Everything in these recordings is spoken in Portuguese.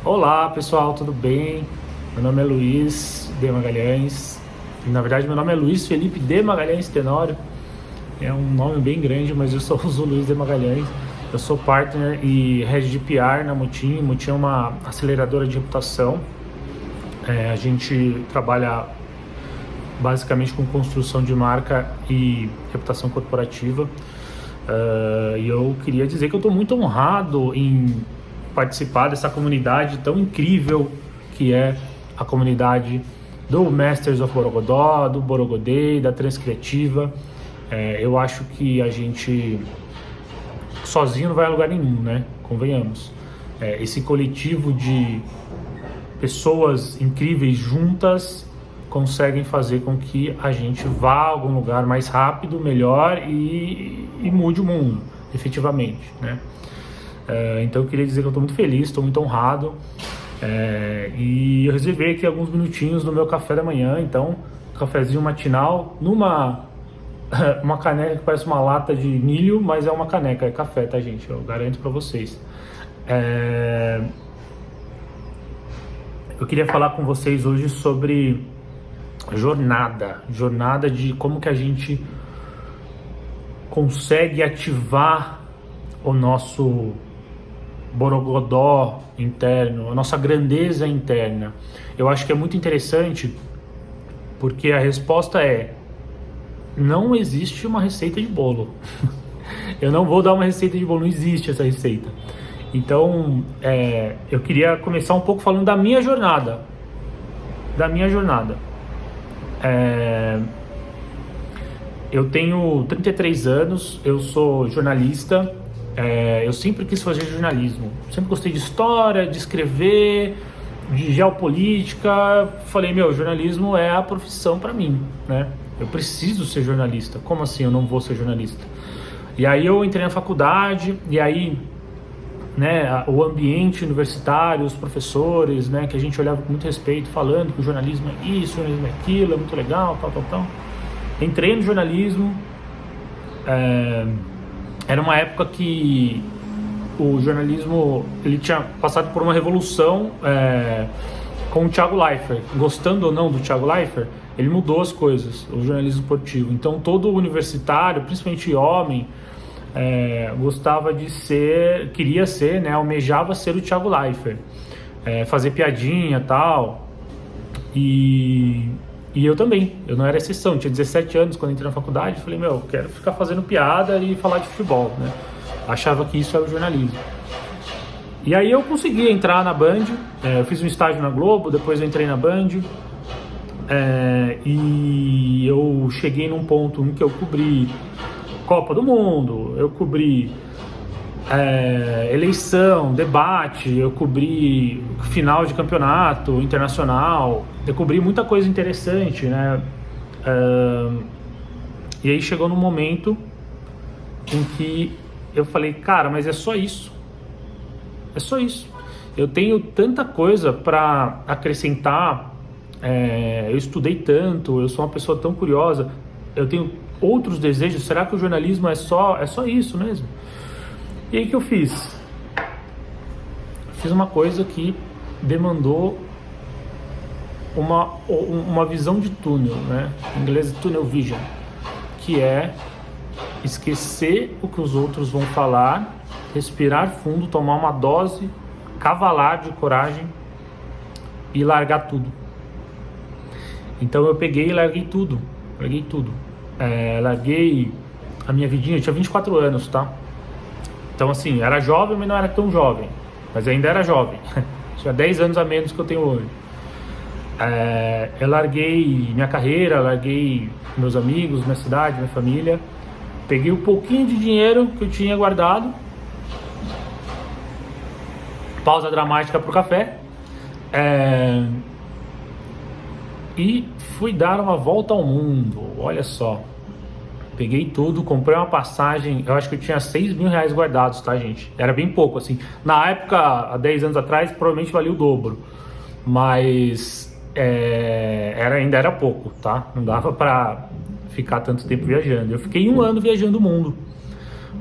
Olá pessoal, tudo bem? Meu nome é Luiz de Magalhães. Na verdade, meu nome é Luiz Felipe de Magalhães Tenório. É um nome bem grande, mas eu sou o Luiz de Magalhães. Eu sou partner e head de PR na Mutim. Mutim é uma aceleradora de reputação. A gente trabalha basicamente com construção de marca e reputação corporativa. E eu queria dizer que eu estou muito honrado em participar dessa comunidade tão incrível que é a comunidade do Masters of Borogodó, do Borogodê, da Transcriativa. Eu acho que a gente sozinho não vai a lugar nenhum, né? Convenhamos. Esse coletivo de pessoas incríveis juntas conseguem fazer com que a gente vá a algum lugar mais rápido, melhor e mude o mundo, efetivamente, né? Então eu queria dizer que eu estou muito feliz, estou muito honrado, e eu reservei aqui alguns minutinhos no meu café da manhã. Então, cafezinho matinal numa uma caneca que parece uma lata de milho, mas é uma caneca, é café, tá, gente? Eu garanto para vocês. Eu queria falar com vocês hoje sobre jornada de como que a gente consegue ativar o nosso borogodó interno, a nossa grandeza interna. Eu acho que é muito interessante porque a resposta é: não existe uma receita de bolo. Eu não vou dar uma receita de bolo, não existe essa receita. Então, eu queria começar um pouco falando da minha jornada. Eu tenho 33 anos, eu sou jornalista. Eu sempre quis fazer jornalismo, sempre gostei de história, de escrever, de geopolítica. Falei, jornalismo é a profissão para mim, né? Eu preciso ser jornalista. Como assim eu não vou ser jornalista? E aí eu entrei na faculdade, e aí, né, o ambiente universitário, os professores, né, que a gente olhava com muito respeito, falando que o jornalismo é isso, o jornalismo é aquilo, é muito legal, tal. Entrei no jornalismo. Era uma época que o jornalismo ele tinha passado por uma revolução com o Thiago Leifert. Gostando ou não do Thiago Leifert, ele mudou as coisas, o jornalismo esportivo. Então todo universitário, principalmente homem, gostava de ser, queria ser, né, almejava ser o Thiago Leifert, fazer piadinha e tal. E eu também, eu não era exceção, eu tinha 17 anos quando entrei na faculdade. Falei, eu quero ficar fazendo piada e falar de futebol, né? Achava que isso era o jornalismo. E aí eu consegui entrar na Band, eu fiz um estágio na Globo, depois eu entrei na Band, e eu cheguei num ponto em que eu cobri Copa do Mundo, eu cobri eleição, debate, eu cobri final de campeonato internacional, eu cobri muita coisa interessante, né? E aí chegou num momento em que eu falei, cara, mas é só isso. Eu tenho tanta coisa para acrescentar, eu estudei tanto, eu sou uma pessoa tão curiosa, eu tenho outros desejos. Será que o jornalismo é só isso mesmo? E aí que eu fiz? Fiz uma coisa que demandou uma visão de túnel, né? Em inglês, tunnel vision, que é esquecer o que os outros vão falar, respirar fundo, tomar uma dose cavalar de coragem e largar tudo. Então eu peguei e larguei tudo. Larguei a minha vidinha, eu tinha 24 anos, tá? Então assim, era jovem, mas não era tão jovem, mas ainda era jovem. Tinha 10 anos a menos que eu tenho hoje. Eu larguei minha carreira, larguei meus amigos, minha cidade, minha família. Peguei um pouquinho de dinheiro que eu tinha guardado. Pausa dramática pro café. E fui dar uma volta ao mundo. Olha só. Peguei tudo, comprei uma passagem. Eu acho que eu tinha 6 mil reais guardados, tá, gente? Era bem pouco, assim. Na época, há 10 anos atrás, provavelmente valia o dobro. Mas ainda era pouco, tá? Não dava pra ficar tanto tempo viajando. Eu fiquei 1 ano viajando o mundo.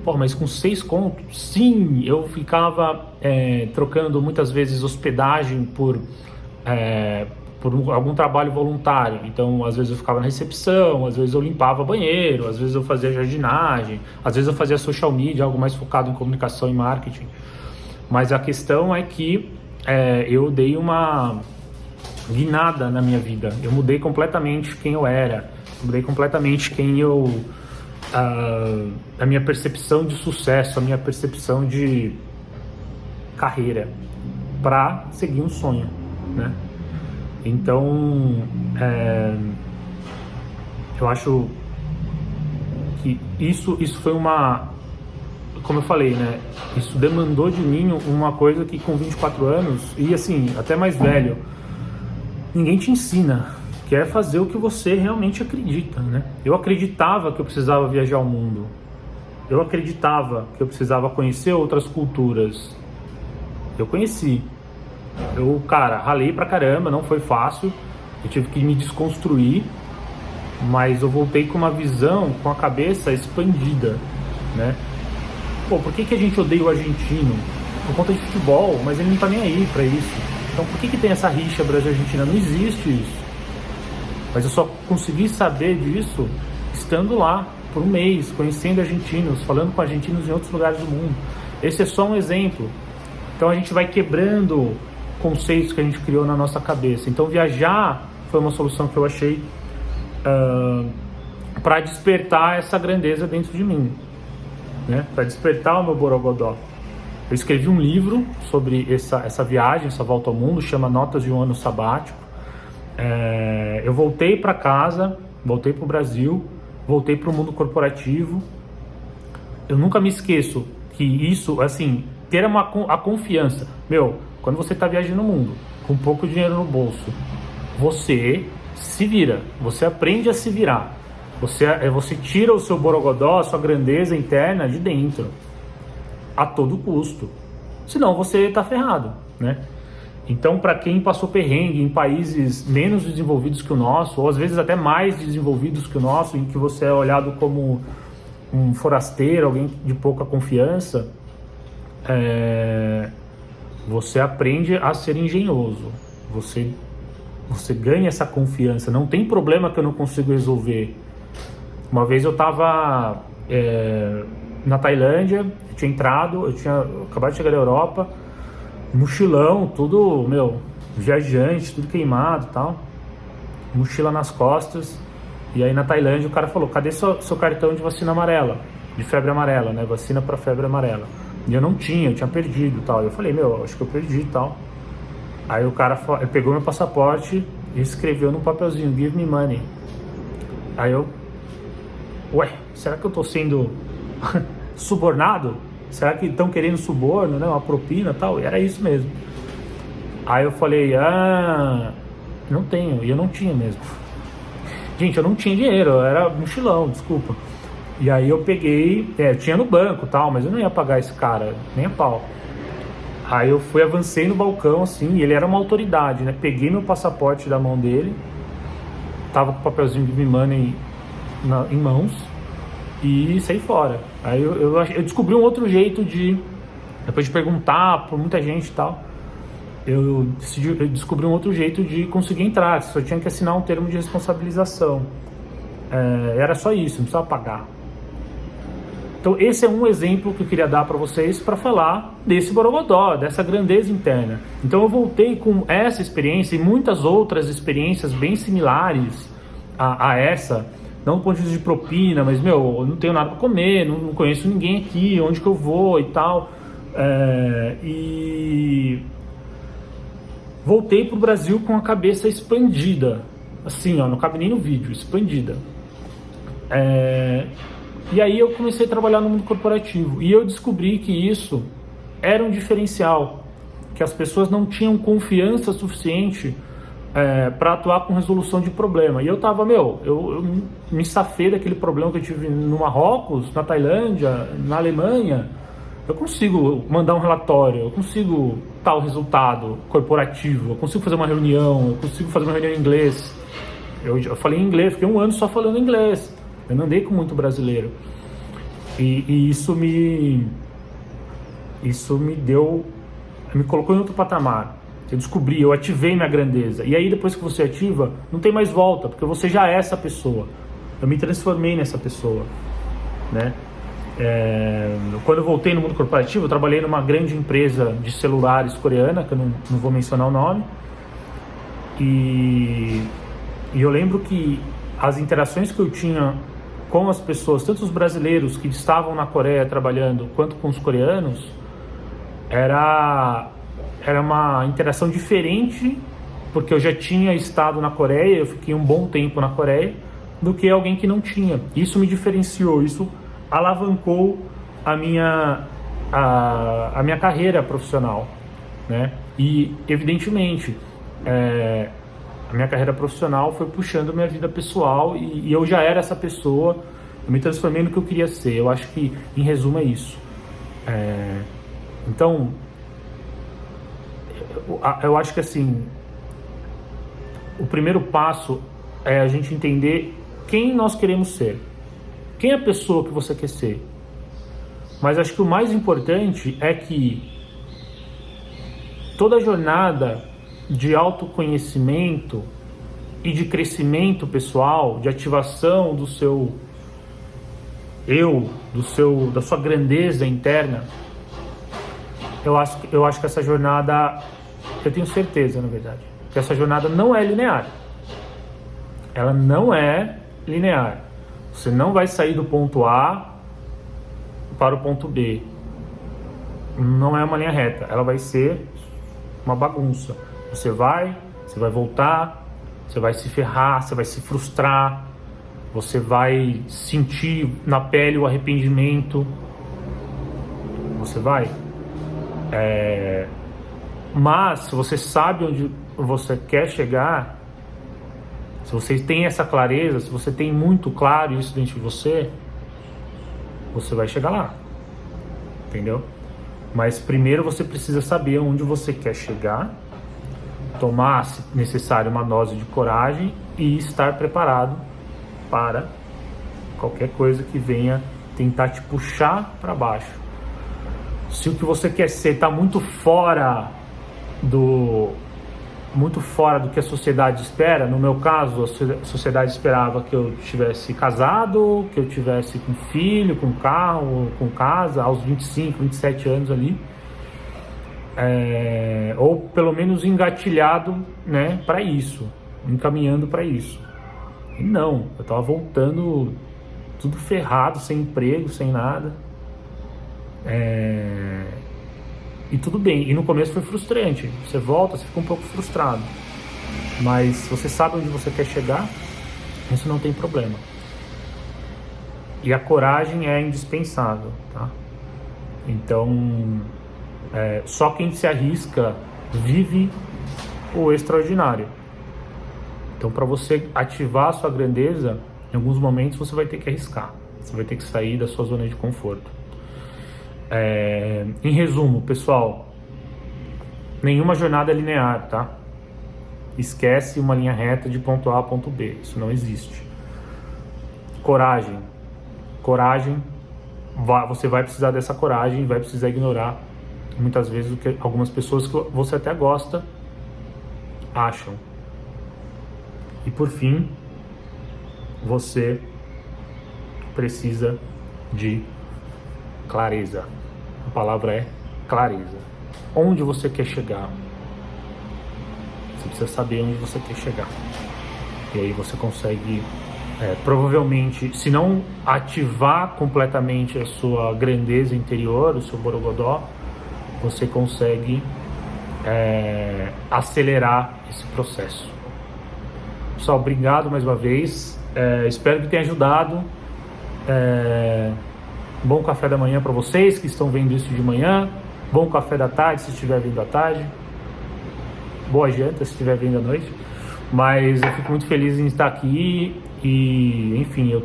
Pô, mas com 6 contos? Sim, eu ficava trocando muitas vezes hospedagem por algum trabalho voluntário. Então, às vezes eu ficava na recepção, às vezes eu limpava banheiro, às vezes eu fazia jardinagem, às vezes eu fazia social media, algo mais focado em comunicação e marketing. Mas a questão é que eu dei uma guinada na minha vida. Eu mudei completamente quem eu era, mudei completamente a minha percepção de sucesso, a minha percepção de carreira, para seguir um sonho, né? Então, eu acho que isso foi como eu falei, né? Isso demandou de mim uma coisa que com 24 anos, e assim, até mais velho, ninguém te ensina, que é fazer o que você realmente acredita, né? Eu acreditava que eu precisava viajar ao mundo. Eu acreditava que eu precisava conhecer outras culturas. Eu conheci. Cara, ralei pra caramba, não foi fácil. Eu tive que me desconstruir, mas eu voltei com uma visão, com a cabeça expandida, né? Pô, por que a gente odeia o argentino? Por conta de futebol, mas ele não tá nem aí pra isso. Então por que tem essa rixa Brasil-Argentina? Não existe isso. Mas eu só consegui saber disso estando lá por um mês, conhecendo argentinos, falando com argentinos em outros lugares do mundo. Esse é só um exemplo. Então a gente vai quebrando conceitos que a gente criou na nossa cabeça. Então viajar foi uma solução que eu achei para despertar essa grandeza dentro de mim, né? Para despertar o meu borogodó. Eu escrevi um livro sobre essa viagem, essa volta ao mundo, chama Notas de um Ano Sabático. Eu voltei para casa, voltei para o Brasil, voltei para o mundo corporativo. Eu nunca me esqueço que isso, assim, ter a confiança. Quando você está viajando no mundo, com pouco dinheiro no bolso, você se vira, você aprende a se virar. Você tira o seu borogodó, a sua grandeza interna de dentro, a todo custo. Senão você está ferrado, né? Então, para quem passou perrengue em países menos desenvolvidos que o nosso, ou às vezes até mais desenvolvidos que o nosso, em que você é olhado como um forasteiro, alguém de pouca confiança, você aprende a ser engenhoso. Você ganha essa confiança. Não tem problema que eu não consigo resolver. Uma vez eu estava na Tailândia, eu tinha acabado de chegar da Europa, mochilão, tudo, viajante, tudo queimado e tal, mochila nas costas. E aí na Tailândia o cara falou: cadê seu cartão de vacina amarela, de febre amarela, né, vacina para febre amarela? E eu tinha perdido e tal. Eu falei: acho que eu perdi e tal. Aí o cara ele pegou meu passaporte e escreveu num papelzinho: give me money. Aí será que eu tô sendo subornado? Será que estão querendo suborno, né? Uma propina e tal? E era isso mesmo. Aí eu falei: não tenho. E eu não tinha mesmo. Gente, eu não tinha dinheiro, eu era mochilão, desculpa. E aí eu peguei, tinha no banco e tal, mas eu não ia pagar esse cara, nem a pau. Aí eu avancei no balcão, assim, e ele era uma autoridade, né? Peguei meu passaporte da mão dele, tava com o papelzinho de Give Me Money em mãos, e saí fora. Aí eu descobri um outro jeito depois de perguntar por muita gente e tal, eu descobri um outro jeito de conseguir entrar. Só tinha que assinar um termo de responsabilização. Era só isso, não precisava pagar. Então esse é um exemplo que eu queria dar para vocês para falar desse borogodó, dessa grandeza interna. Então eu voltei com essa experiência e muitas outras experiências bem similares a essa, não do ponto de vista de propina, mas eu não tenho nada para comer, não conheço ninguém aqui, onde que eu vou e tal. E voltei pro Brasil com a cabeça expandida, assim, não cabe nem no vídeo, expandida. E aí eu comecei a trabalhar no mundo corporativo e eu descobri que isso era um diferencial, que as pessoas não tinham confiança suficiente para atuar com resolução de problema. E eu tava, eu me safei daquele problema que eu tive no Marrocos, na Tailândia, na Alemanha. Eu consigo mandar um relatório, eu consigo tal resultado corporativo, eu consigo fazer uma reunião, eu consigo fazer uma reunião em inglês. Eu falei em inglês, fiquei um ano só falando inglês. Eu não andei com muito brasileiro. E isso me colocou em outro patamar. Eu descobri, eu ativei minha grandeza. E aí depois que você ativa, não tem mais volta, porque você já é essa pessoa. Eu me transformei nessa pessoa, né? Quando eu voltei no mundo corporativo, eu trabalhei numa grande empresa de celulares coreana, que eu não vou mencionar o nome. E eu lembro que as interações que eu tinha com as pessoas, tanto os brasileiros que estavam na Coreia trabalhando, quanto com os coreanos, era uma interação diferente, porque eu já tinha estado na Coreia, eu fiquei um bom tempo na Coreia, do que alguém que não tinha. Isso me diferenciou, isso alavancou a minha carreira profissional, né? E, evidentemente, a minha carreira profissional foi puxando minha vida pessoal e eu já era essa pessoa, eu me transformei no que eu queria ser. Eu acho que, em resumo, é isso. Então, eu acho que assim, o primeiro passo é a gente entender quem nós queremos ser, quem é a pessoa que você quer ser. Mas acho que o mais importante é que toda jornada de autoconhecimento e de crescimento pessoal, de ativação do seu eu, da sua grandeza interna, eu acho que essa jornada, eu tenho certeza, na verdade, que essa jornada não é linear. Ela não é linear. Você não vai sair do ponto A para o ponto B. Não é uma linha reta. Ela vai ser uma bagunça. Você vai voltar, você vai se ferrar, você vai se frustrar, você vai sentir na pele o arrependimento. Você vai. Mas se você sabe onde você quer chegar, se você tem essa clareza, se você tem muito claro isso dentro de você, você vai chegar lá, entendeu? Mas primeiro você precisa saber onde você quer chegar, tomar, se necessário, uma dose de coragem e estar preparado para qualquer coisa que venha tentar te puxar para baixo. Se o que você quer ser está muito fora do que a sociedade espera, no meu caso, a sociedade esperava que eu tivesse casado, que eu tivesse com filho, com carro, com casa, aos 25, 27 anos ali, ou pelo menos engatilhado, né, para isso, encaminhando para isso. E não, eu estava voltando tudo ferrado, sem emprego, sem nada. E tudo bem, e no começo foi frustrante. Você volta, você fica um pouco frustrado, mas se você sabe onde você quer chegar, isso não tem problema. E a coragem é indispensável, tá? Então, só quem se arrisca vive o extraordinário. Então, para você ativar a sua grandeza, em alguns momentos você vai ter que arriscar, você vai ter que sair da sua zona de conforto. Em resumo, pessoal, nenhuma jornada é linear, tá? Esquece uma linha reta de ponto A a ponto B, isso não existe. Coragem, você vai precisar dessa coragem e vai precisar ignorar muitas vezes o que algumas pessoas que você até gosta acham. E por fim, você precisa de clareza. A palavra é clareza. Onde você quer chegar? Você precisa saber onde você quer chegar. E aí você consegue, provavelmente, se não ativar completamente a sua grandeza interior, o seu borogodó, você consegue acelerar esse processo. Pessoal, obrigado mais uma vez. Espero que tenha ajudado. Bom café da manhã para vocês que estão vendo isso de manhã. Bom café da tarde se estiver vindo à tarde. Boa janta se estiver vindo à noite. Mas eu fico muito feliz em estar aqui. E, enfim, eu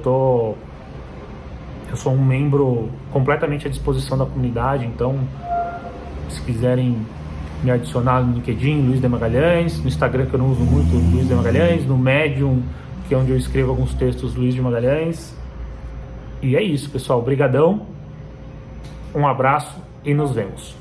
sou um membro completamente à disposição da comunidade. Então, se quiserem me adicionar no LinkedIn, Luiz de Magalhães. No Instagram, que eu não uso muito, Luiz de Magalhães. No Medium, que é onde eu escrevo alguns textos, Luiz de Magalhães. E é isso, pessoal. Obrigadão, um abraço e nos vemos.